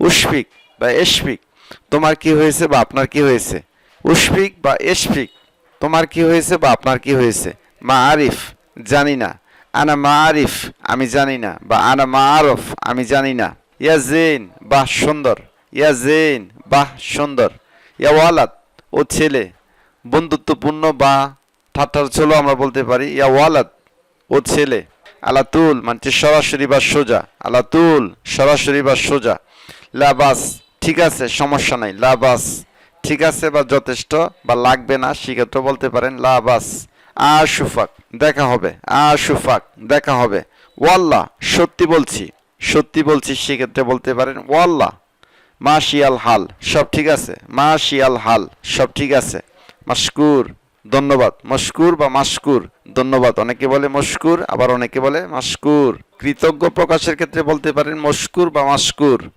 উশফিক বা এশফিক, তোমার কি হয়েছে বা আপনার কি হয়েছে। উশফিক বা এশফিক, তোমার কি হয়েছে বা আপনার কি হয়েছে। মা আরিফ, জানি না। আনা মা আরিফ, আমি জানি না, বা আনা মা আরফ, আমি জানি না। ইয়া জেন, বাহ সুন্দর। ইয়া জেন, বাহ সুন্দর। ইয়া ওয়ালাদ, ও ছেলে। বন্ধুত্বপূর্ণ বা ঠাট্টার ছলেও আমরা বলতে পারি ইয়া ওয়ালাদ, ও ছেলে। আলাতুল মানে সরাসরি বা সোজা। আলাতুল সরাসরি বা সোজা। লাবাস, ঠিক আছে সমস্যা নাই। লাবাস, ঠিক আছে বা যথেষ্ট বা লাগবে না, সেক্ষেত্রে বলতে পারেন লাবাস। আশুফাক, দেখা হবে। আশুফাক, দেখা হবে। ওয়াল্লাহ, সত্যি বলছি। সত্যি বলছি, সেক্ষেত্রে বলতে পারেন ওয়াল্লাহ। মাশিয়াল হাল, সব ঠিক আছে। মাশিয়াল হাল, সব ঠিক আছে। মাশকুর, ধন্যবাদ। মশকুর বা মাশকুর, ধন্যবাদ। অনেকে বলে মশকুর, আবার অনেকে বলে মাশকুর। কৃতজ্ঞ প্রকাশের ক্ষেত্রে বলতে পারেন মশকুর বা মাশকুর।